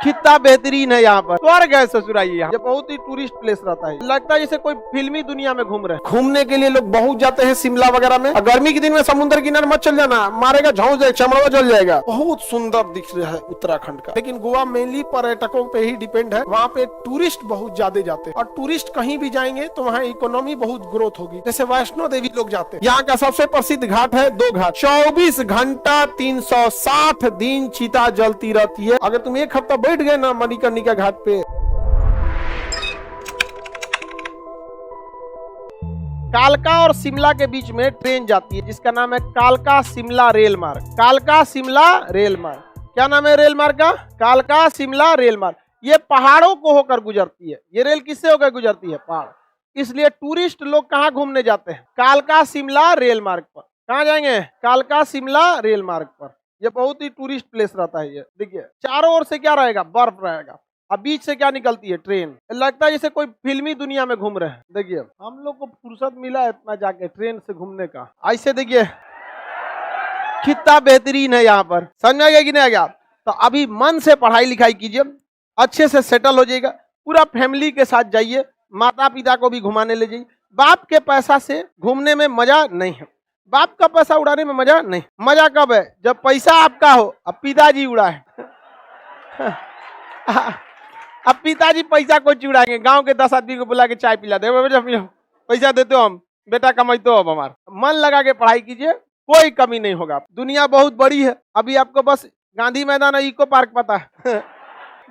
कितना बेहतरीन है यहाँ पर, स्वर्ग है ससुराई। यहाँ बहुत ही टूरिस्ट प्लेस रहता है, लगता है जैसे कोई फिल्मी दुनिया में घूम रहे हैं। घूमने के लिए लोग बहुत जाते हैं शिमला वगैरह में। गर्मी के दिन में समुद्र किनारे मत चल जाना, मारेगा झाँस जाएगा, चमड़वा जल जाएगा। बहुत सुंदर दिख रहा है उत्तराखंड का, लेकिन गोवा मेनली पर्यटकों पे ही डिपेंड है। वहाँ पे टूरिस्ट बहुत ज्यादा जाते हैं, और टूरिस्ट कहीं भी जाएंगे तो वहाँ इकोनॉमी बहुत ग्रोथ होगी। जैसे वैष्णो देवी लोग जाते हैं। यहाँ का सबसे प्रसिद्ध घाट है दो घाट, 24 घंटा 360 दिन चिता जलती रहती है। अगर तुम एक हफ्ता बैठ गए ना मणिकर्णिका घाट पे। कालका और शिमला के बीच में ट्रेन जाती है जिसका नाम है कालका शिमला रेल मार्ग। कालका शिमला रेल मार्ग, क्या नाम है रेल मार्ग का? कालका शिमला रेल मार्ग। ये पहाड़ों को होकर गुजरती है। ये रेल किससे होकर गुजरती है? पहाड़। इसलिए टूरिस्ट लोग कहाँ घूमने जाते हैं? कालका शिमला रेल मार्ग पर। कहाँ जाएंगे? कालका शिमला रेल मार्ग पर। ये बहुत ही टूरिस्ट प्लेस रहता है। ये देखिए चारों ओर से क्या रहेगा? बर्फ रहेगा, अब बीच से क्या निकलती है? ट्रेन। लगता है जैसे कोई फिल्मी दुनिया में घूम रहे हैं। देखिए हम लोग को फुर्सत मिला है इतना जाके ट्रेन से घूमने का। ऐसे देखिए कितना बेहतरीन है यहाँ पर, समझ में आ गया कि नहीं आ गया? तो अभी मन से पढ़ाई लिखाई कीजिए, अच्छे से सेटल हो जाएगा। पूरा फैमिली के साथ जाइए, माता पिता को भी घुमाने ले जाइए। बाप के पैसा से घूमने में मजा नहीं है, बाप का पैसा उड़ाने में मजा नहीं। मजा कब है? जब पैसा आपका हो। अब पिताजी उड़ाए अब पिताजी पैसा को उड़ाएंगे, गांव के 10 आदमी को बुला के चाय पिला दे, पैसा देते हो हम, बेटा कमाते हो। अब हमारा मन लगा के पढ़ाई कीजिए, कोई कमी नहीं होगा। दुनिया बहुत बड़ी है। अभी आपको बस गांधी मैदान और इको पार्क पता है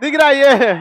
दिख रहा है? ये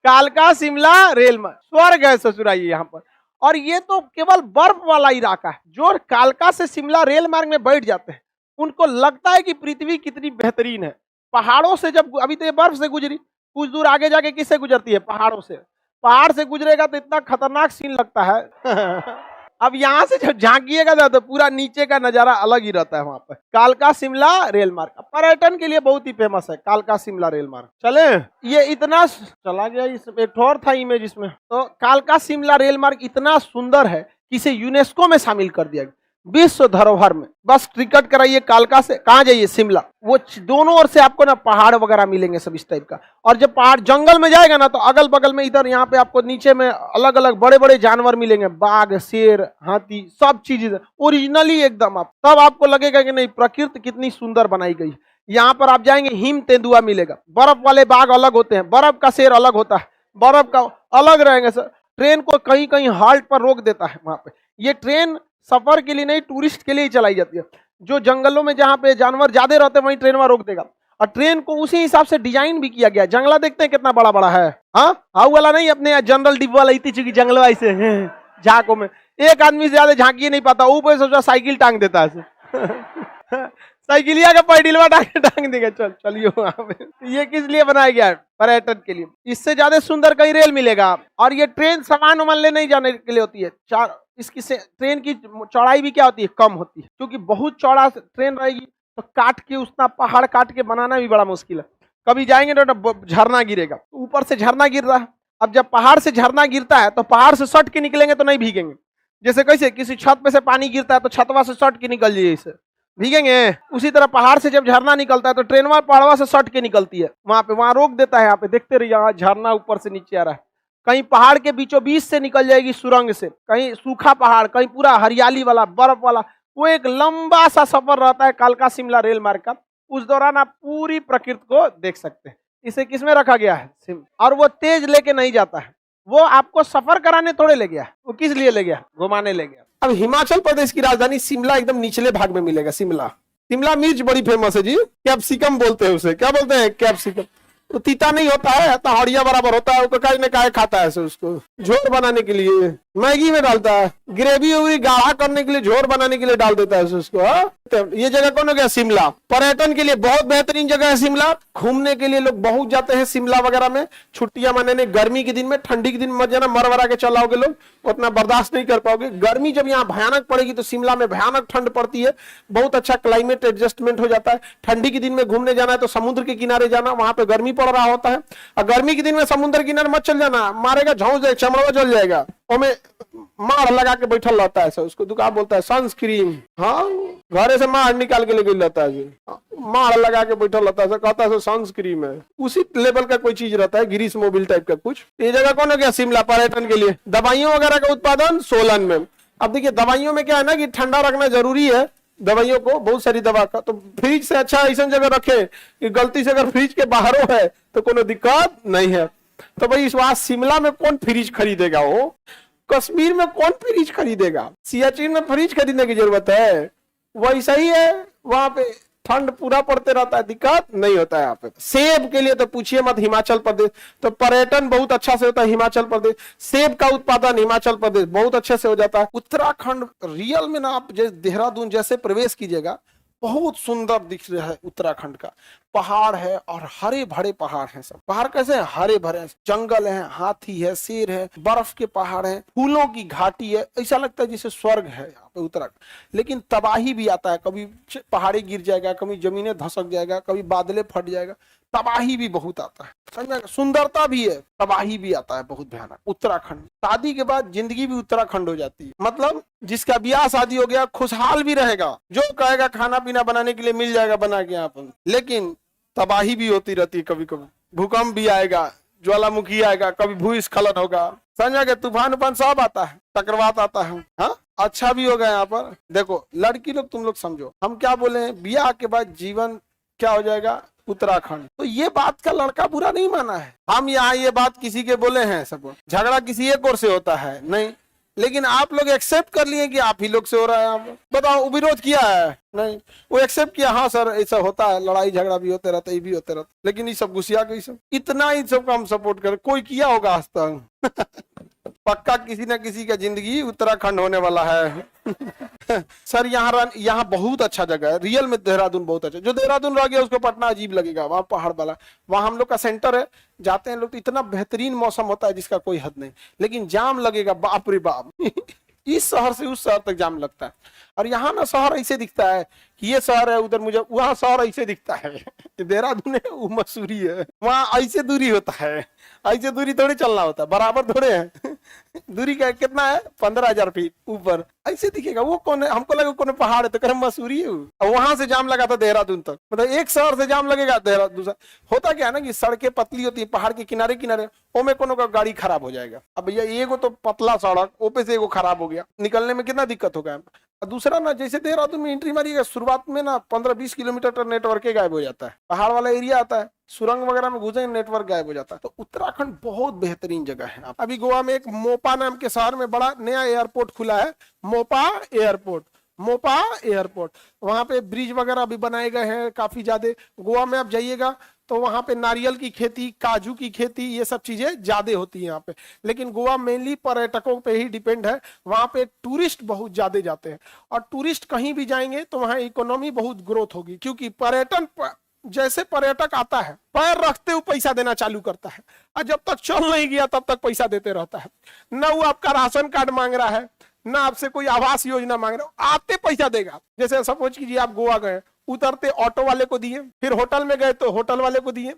कालका शिमला रेल मार्ग, स्वर्ग है ससुराई यहाँ पर। और ये तो केवल बर्फ वाला इलाका है। जो कालका से शिमला रेल मार्ग में बैठ जाते हैं उनको लगता है कि पृथ्वी कितनी बेहतरीन है। पहाड़ों से जब, अभी तो ये बर्फ से गुजरी, कुछ दूर आगे जाके किससे गुजरती है? पहाड़ों से। पहाड़ से गुजरेगा तो इतना खतरनाक सीन लगता है अब यहाँ से जब झांकिएगा ना तो पूरा नीचे का नजारा अलग ही रहता है वहां पर। कालका शिमला रेल मार्ग पर्यटन के लिए बहुत ही फेमस है, कालका शिमला रेल मार्ग। चले, ये इतना चला गया, इस एक और था इमेज इसमें। तो कालका शिमला रेल मार्ग इतना सुंदर है कि इसे यूनेस्को में शामिल कर दिया गया, विश्व धरोहर में। बस टिकट कराइए, कालका से कहाँ जाइए? शिमला। वो दोनों ओर से आपको ना पहाड़ वगैरह मिलेंगे सब इस टाइप का। और जब पहाड़ जंगल में जाएगा ना तो अगल बगल में इधर यहाँ पे आपको नीचे में अलग अलग बड़े बड़े जानवर मिलेंगे, बाघ, शेर, हाथी, सब चीज ओरिजिनली एकदम। आप तब आपको लगेगा कि नहीं प्रकृति कितनी सुंदर बनाई गई। यहाँ पर आप जाएंगे हिम तेंदुआ मिलेगा, बर्फ वाले बाघ अलग होते हैं, बर्फ का शेर अलग होता है, बर्फ का अलग रहेंगे सर। ट्रेन को कहीं कहीं हाल्ट पर रोक देता है वहां पे। ये ट्रेन सफर के लिए नहीं, टूरिस्ट के लिए ही चलाई जाती है। जो जंगलों में जहाँ पे जानवर ज्यादा रहते हैं वहीं ट्रेन वहां रोक देगा। और ट्रेन को उसी हिसाब से डिजाइन भी किया गया। जंगला देखते हैं कितना बड़ा बड़ा है, हाँ हाउ वाला नहीं, अपने जनरल डिब्बा वाला इतनी चुकी जंगला ऐसे झांकों में एक आदमी से ज्यादा झांकी नहीं पाता, ऊपर सोचा साइकिल टांग देता है साइकिलिया का पैडिलवा टांग देगा, चल चलिए वहां पे। ये किस लिए बनाया गया है? पर्यटन के लिए। इससे ज्यादा सुंदर कहीं रेल मिलेगा। और ये ट्रेन सामान वामान ले नहीं जाने के लिए होती है। इसकी ट्रेन की चौड़ाई भी क्या होती है? कम होती है, क्योंकि बहुत चौड़ा ट्रेन रहेगी तो काट के उतना पहाड़ काट के बनाना भी बड़ा मुश्किल है। कभी जाएंगे तो झरना गिरेगा, ऊपर से झरना गिर रहा है। अब जब पहाड़ से झरना गिरता है तो पहाड़ से सट के निकलेंगे तो नहीं भीगेंगे। जैसे कैसे किसी छत पे से पानी गिरता है तो छतवा से सट के निकल जाइए, इसे भीगेंगे। उसी तरह पहाड़ से जब झरना निकलता है तो ट्रेन पहाड़वा से सट के निकलती है, वहां पे वहां रोक देता है। यहाँ पे देखते रहिए, यहाँ झरना ऊपर से नीचे आ रहा है। कहीं पहाड़ के बीचों बीच से निकल जाएगी सुरंग से, कहीं सूखा पहाड़, कहीं पूरा हरियाली वाला बर्फ वाला। वो एक लंबा सा सफर रहता है कालका शिमला रेल मार्ग का। उस दौरान आप पूरी प्रकृति को देख सकते हैं। इसे किसमें रखा गया है? और वो तेज लेके नहीं जाता है, वो आपको सफर कराने थोड़े ले गया। वो किस लिए ले गया? घुमाने ले गया। अब हिमाचल प्रदेश की राजधानी शिमला एकदम निचले भाग में मिलेगा। शिमला मिर्च बड़ी फेमस है जी, कैप्सिकम बोलते हैं उसे। क्या बोलते हैं? कैप्सिकम। तो तीता नहीं होता है, तहड़िया बराबर होता है। वो काहे ने काहे खाता है उसको? झोर बनाने के लिए मैगी में डालता है, ग्रेवी हुई गाढ़ा करने के लिए, झोर बनाने के लिए डाल देता है उसको। ये जगह कौन हो गया? शिमला। पर्यटन के लिए बहुत बेहतरीन जगह है शिमला। घूमने के लिए लोग बहुत जाते हैं शिमला वगैरह में छुट्टियां मनाने। गर्मी के दिन में, ठंडी के दिन मत जाना, मरवरा के चलाओगे लोग, उतना बर्दाश्त नहीं कर पाओगे। गर्मी जब यहाँ भयानक पड़ेगी तो शिमला में भयानक ठंड पड़ती है। बहुत अच्छा क्लाइमेट एडजस्टमेंट हो जाता है। ठंडी के दिन में घूमने जाना है तो समुद्र के किनारे जाना, वहां पे गर्मी पड़ रहा होता है। और गर्मी के दिन में समुद्र किनारे मत चल जाना, मारेगा झाँस जाएगा, चमड़वा जल जाएगा। ओमे मार लगा के बैठल रहता है, उसको दुकान बोलता है सनस्क्रीन। हाँ, घरे से मार निकाल के लेके रहता है, मार लगा के बैठल रहता है, कहता है सनस्क्रीन है। उसी लेवल का कोई चीज रहता है, ग्रीस मोबिल टाइप का कुछ। ये जगह कौन हो गया शिमला पर्यटन के लिए। दवाइयों वगैरह का उत्पादन सोलन में। अब देखिए दवाइयों में क्या है ना कि ठंडा रखना जरूरी है दवाइयों को, बहुत सारी दवा का, तो फ्रिज से अच्छा ऐसा जगह रखे कि गलती से अगर फ्रिज के बाहरों है तो कोई दिक्कत नहीं है। तो भाई इस बात शिमला में कौन फ्रिज खरीदेगा, वो कश्मीर में कौन फ्रिज खरीदेगा, सियाचिन में फ्रिज खरीदने की जरूरत है। वैसा ही है, वहां पे ठंड पूरा पड़ते रहता है, दिक्कत नहीं होता है यहाँ पे। सेब के लिए तो पूछिए मत, हिमाचल प्रदेश तो पर्यटन बहुत अच्छा से होता है। हिमाचल प्रदेश सेब का उत्पादन हिमाचल प्रदेश बहुत अच्छे से हो जाता है। उत्तराखंड रियल में ना, आप जैसे देहरादून जैसे प्रवेश कीजिएगा, बहुत सुंदर दिख रहा है उत्तराखंड का। पहाड़ है और हरे भरे पहाड़ हैं, सब पहाड़ कैसे हैं, हरे भरे, जंगल है, हाथी है, शेर है, बर्फ के पहाड़ हैं, फूलों की घाटी है, ऐसा लगता है जैसे स्वर्ग है यहाँ पे उत्तराखंड। लेकिन तबाही भी आता है, कभी पहाड़ी गिर जाएगा, कभी जमीनें धसक जाएगा, कभी बादलें फट जाएगा, तबाही भी बहुत आता है, समझ। सुंदरता भी है, तबाही भी आता है बहुत भयानक उत्तराखंड। शादी के बाद जिंदगी भी उत्तराखंड हो जाती है, मतलब जिसका ब्याह शादी हो गया खुशहाल भी रहेगा, जो कहेगा खाना पीना बनाने के लिए मिल जाएगा बना के यहाँ पर, लेकिन तबाही भी होती रहती है। कभी कभी भूकंप भी आएगा, ज्वालामुखी आएगा, कभी भूस्खलन होगा, समझा के तूफान उफान सब आता है, चक्रवात आता है। हाँ, अच्छा भी होगा यहाँ पर। देखो लड़की लोग, तुम लोग समझो हम क्या बोले हैं, ब्याह के बाद जीवन क्या हो जाएगा, उत्तराखंड। तो ये बात का लड़का बुरा नहीं माना है, हम यहाँ ये बात किसी के बोले हैं, सब झगड़ा किसी एक और से होता है नहीं, लेकिन आप लोग एक्सेप्ट कर लिए कि आप ही लोग से हो रहा है। आप बताओ, वो विरोध किया है नहीं, वो एक्सेप्ट किया, हाँ सर ऐसा होता है, लड़ाई झगड़ा भी होते रहता है, ये भी होते रहता है, लेकिन ये सब गुस्सिया के सब इतना ही सबका हम सपोर्ट करें, कोई किया होगा आज तक पक्का किसी ना किसी का जिंदगी उत्तराखंड होने वाला है सर यहाँ बहुत अच्छा जगह है, रियल में देहरादून बहुत अच्छा। जो देहरादून रह गया उसको पटना अजीब लगेगा, वहाँ पहाड़ वाला, वहाँ हम लोग का सेंटर है, जाते हैं लोग तो इतना बेहतरीन मौसम होता है जिसका कोई हद नहीं, लेकिन जाम लगेगा बाप रे बाप इस शहर से उस शहर तक जाम लगता है। और यहाँ ना शहर ऐसे दिखता है कि ये शहर है उधर, मुझे वहाँ शहर ऐसे दिखता है देहरादून है वो मसूरी है, वहाँ ऐसे दूरी होता है, ऐसे दूरी थोड़ी चलना होता है, बराबर थोड़े है दूरी का कितना है 15,000 फीट ऊपर, ऐसे दिखेगा। वो कौन है, हमको लगा कौन पहाड़ है, तो कह मसूरी है। और वहां से जाम लगा था देहरादून तक, मतलब एक शहर से जाम लगेगा देहरादून दूसरा। होता क्या है ना कि सड़कें पतली होती है, पहाड़ के किनारे किनारे, ओमे कोनो का गाड़ी खराब हो जाएगा। अब भैया एगो तो पतला सड़क, ओपे से एगो खराब हो गया, निकलने में कितना दिक्कत होगा। दूसरा ना, जैसे देहरादून में एंट्री मारिएगा शुरुआत में ना 15-20 किलोमीटर तक नेटवर्क गायब हो जाता है, पहाड़ वाला एरिया आता है, सुरंग वगैरह में घुसेंगे नेटवर्क गायब हो जाता है। तो उत्तराखंड बहुत बेहतरीन जगह है। अभी गोवा में एक मोपा नाम के शहर में बड़ा नया एयरपोर्ट खुला है, मोपा एयरपोर्ट, वहां पे ब्रिज वगैरह भी बनाए गए हैं काफी ज्यादा। गोवा में आप जाइएगा तो वहां पे नारियल की खेती, काजू की खेती, ये सब चीजें ज्यादा होती है यहाँ पे। लेकिन गोवा मेनली पर्यटकों पे ही डिपेंड है, वहां पे टूरिस्ट बहुत ज्यादा जाते हैं, और टूरिस्ट कहीं भी जाएंगे तो वहां इकोनॉमी बहुत ग्रोथ होगी, क्योंकि पर्यटन जैसे पर्यटक आता है पैर रखते हुए पैसा देना चालू करता है, और जब तक चल नहीं गया तब तक पैसा देते रहता है। न वो आपका राशन कार्ड मांग रहा है, ना आपसे कोई आवास योजना मांग रहा है, आते पैसा देगा। जैसे सपोज कीजिए आप गोवा गए, उतरते ऑटो वाले को दिए, फिर होटल में गए तो होटल वाले को दिए,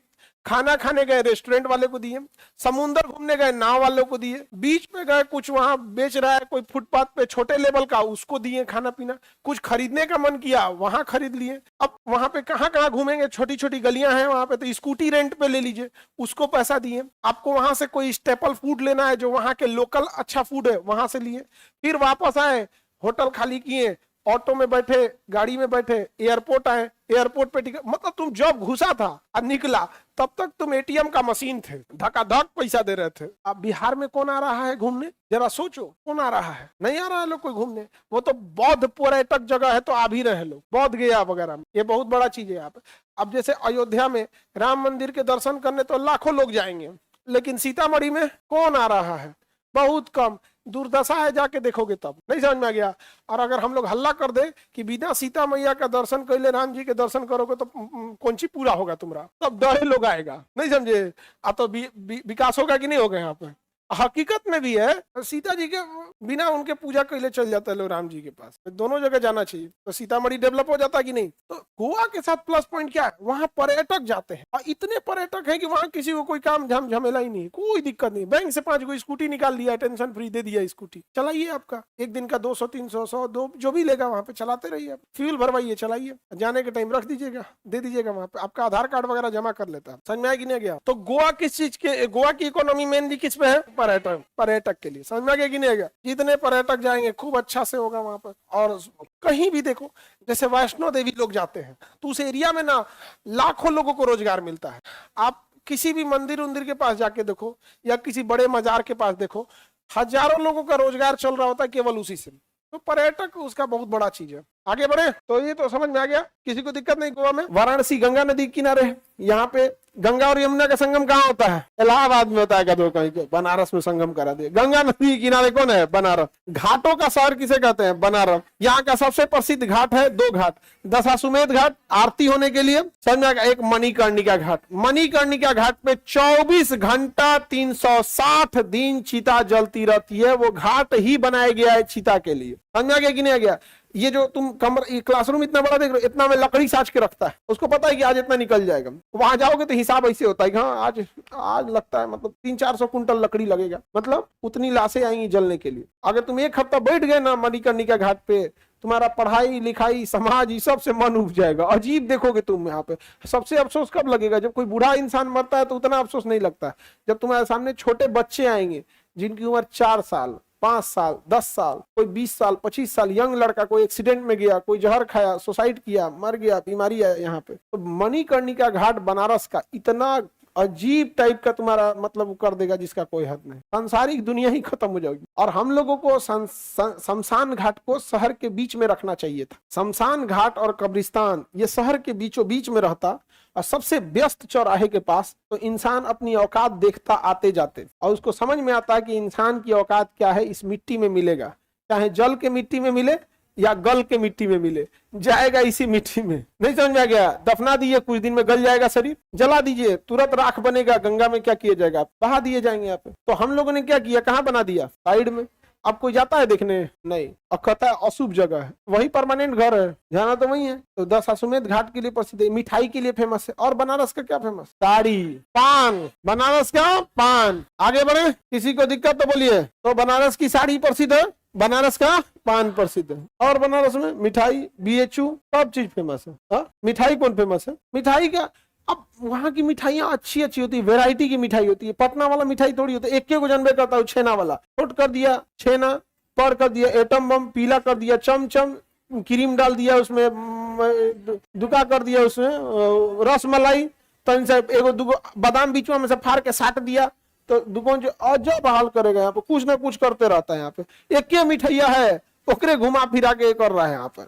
खाना खाने गए रेस्टोरेंट वाले को दिए, समुद्र घूमने गए नाव वालों को दिए, बीच पे गए कुछ वहां बेच रहा है कोई फुटपाथ पे छोटे लेवल का, उसको दिए खाना पीना, कुछ खरीदने का मन किया वहां खरीद लिए। अब वहां पे कहाँ कहाँ घूमेंगे, छोटी छोटी गलियां हैं वहां पे, तो स्कूटी रेंट पे ले लीजिए, उसको पैसा दिए। आपको वहां से कोई स्टेपल फूड लेना है, जो वहां के लोकल अच्छा फूड है, वहां से लिए, फिर वापस आए, होटल खाली किए, ऑटो में बैठे, गाड़ी में बैठे, एयरपोर्ट आए, एयरपोर्ट पे टिकट, मतलब तुम जब घुसा था और निकला तब तक तुम एटीएम का मशीन थे, धकाधक पैसा दे रहे थे। अब बिहार में कौन आ रहा है घूमने, जरा सोचो, कौन आ रहा है, नहीं आ रहा है लोग कोई घूमने। वो तो बौद्ध पर्यटक जगह है तो आ भी रहे लोग, बौद्ध गया वगैरह में, ये बहुत बड़ा चीज है यहाँ पे। अब जैसे अयोध्या में राम मंदिर के दर्शन करने तो लाखों लोग जाएंगे, लेकिन सीतामढ़ी में कौन आ रहा है, बहुत कम। दुर्दशा है, जाके देखोगे तब नहीं समझ में आ गया। और अगर हम लोग हल्ला कर दे कि बिना सीता मैया का दर्शन कर ले राम जी के दर्शन करोगे तो कौन सी पूरा होगा तुम्हारा, तब डरे लोग आएगा, नहीं समझे। अब तो विकास होगा कि नहीं होगा यहाँ पे, हकीकत में भी है। सीता जी के बिना उनके पूजा कैले चल जाता है लोग राम जी के पास। दोनों जगह जाना चाहिए तो सीतामढ़ी डेवलप हो जाता कि नहीं। तो गोवा के साथ प्लस पॉइंट क्या है, वहां पर्यटक जाते हैं और इतने पर्यटक है कि वहां किसी को कोई काम झाम झमेला ही नहीं, कोई दिक्कत नहीं। बैंक से 5 को स्कूटी निकाल लिया, टेंशन फ्री दे दिया, स्कूटी चलाइए, आपका एक दिन का 200 300 100 2 जो भी लेगा वहां पे चलाते रहिए, फ्यूल भरवाइए, चलाइए, जाने के टाइम रख दीजिएगा, दे दीजिएगा वहां पे, आपका आधार कार्ड वगैरह जमा कर लेता है। समझ में आया कि नहीं गया। तो गोवा किस चीज के, गोवा की इकोनॉमी मेनली किस पे है, पर्यटक, पर्यटक के लिए। समझ में आ गया कि नहीं गया। जितने पर्यटक जाएंगे खूब अच्छा से होगा वहां पर। और कहीं भी देखो, जैसे वैष्णो देवी लोग जाते हैं तो उस एरिया में ना लाखों लोगों को रोजगार मिलता है। आप किसी भी मंदिर उंदिर के पास जाके देखो या किसी बड़े मजार के पास देखो, हजारों लोगों का रोजगार चल रहा होता है केवल उसी से। तो पर्यटक उसका बहुत बड़ा चीज है। आगे बढ़े तो ये तो समझ में आ गया, किसी को दिक्कत नहीं। गोवा में वाराणसी गंगा नदी के किनारे है, यहाँ पे गंगा और यमुना का संगम कहाँ होता है, इलाहाबाद में होता है। कदो कहीं बनारस में संगम करा दिया। गंगा नदी के किनारे कौन है, बनारस। घाटों का शहर किसे कहते हैं, बनारस। यहाँ का सबसे प्रसिद्ध घाट है, 2 घाट, दशाश्वमेध घाट आरती होने के लिए, समझ, एक मणिकर्णिका घाट। मणिकर्णिका घाट पे 24 घंटा 360 दिन चिता जलती रहती है। वो घाट ही बनाया गया है चिता के लिए। समझ गया कि नहीं आ गया। ये जो तुम कमरा, क्लासरूम इतना बड़ा देख रहे हो, इतना में लकड़ी साज के रखता है, उसको पता है कि आज इतना निकल जाएगा। वहां जाओगे तो हिसाब ऐसे होता है कि हाँ आज लगता है मतलब 300-400 कुंटल लकड़ी लगेगा, मतलब उतनी लाशें आएंगी जलने के लिए। अगर तुम 1 हफ्ता बैठ गए ना मणिकर्णिका घाट पे, तुम्हारा पढ़ाई लिखाई समाज इस सब से मन उब जाएगा। अजीब देखोगे तुम यहाँ पे। सबसे अफसोस कब लगेगा, जब कोई बूढ़ा इंसान मरता है तो उतना अफसोस नहीं लगता है। जब तुम्हारे सामने छोटे बच्चे आएंगे जिनकी उम्र 4 साल 5 साल 10 साल, कोई 20 साल 25 साल, यंग लड़का कोई एक्सीडेंट में गया, कोई जहर खाया, सुसाइड किया, मर गया, बीमारी है यहाँ पे। तो मणिकर्णिका घाट बनारस का इतना अजीब टाइप का तुम्हारा मतलब कर देगा जिसका कोई हद नहीं। सांसारिक दुनिया ही खत्म हो जाएगी। और हम लोगों को शमशान घाट को शहर के बीच में रखना चाहिए था। शमशान घाट और कब्रिस्तान ये शहर के बीचों बीच में रहता और सबसे व्यस्त चौराहे के पास, तो इंसान अपनी औकात देखता आते जाते और उसको समझ में आता है कि इंसान की औकात क्या है, इस मिट्टी में मिलेगा, चाहे जल के मिट्टी में मिले या गल के मिट्टी में मिले, जाएगा इसी मिट्टी में। नहीं समझ में आ गया। दफना दिए, कुछ दिन में गल जाएगा शरीर, जला दीजिए, तुरंत राख बनेगा, गंगा में क्या किया जाएगा, बहा दिए जाएंगे यहाँ पे। तो हम लोगों ने क्या किया, कहाँ बना दिया, साइड में। अब कोई जाता है देखने, नहीं, अब कहता है अशुभ जगह है, वही परमानेंट घर है, जाना तो वही है। तो दशाश्वमेध घाट के लिए प्रसिद्ध है, मिठाई के लिए फेमस है। और बनारस का क्या फेमस, साड़ी, पान, बनारस का पान। आगे बढ़े, किसी को दिक्कत तो बोलिए। तो बनारस की साड़ी प्रसिद्ध है, बनारस का पान प्रसिद्ध है, और बनारस में मिठाई, BHU सब चीज फेमस है। हा? मिठाई कौन फेमस है, मिठाई का। अब वहां की मिठाइयाँ अच्छी अच्छी होती है, वेराइटी की मिठाई होती है। पटना वाला मिठाई थोड़ी होती है, एक को जनबे करता है, छेना वाला, छोट कर दिया छेना, पर कर दिया एटम बम, पीला कर दिया चमचम, क्रीम डाल दिया उसमें, दुका कर दिया उसमें रस मलाई, तन से एगो दुगो बादाम बीचवा में से फाड़ के साट दिया, तो दुकान जो अजब हाल करेगा। यहाँ पे कुछ ना कुछ करते रहता है। यहाँ पे एक मिठाइया है, ओकरे घुमा फिरा के कर रहा है यहाँ पर।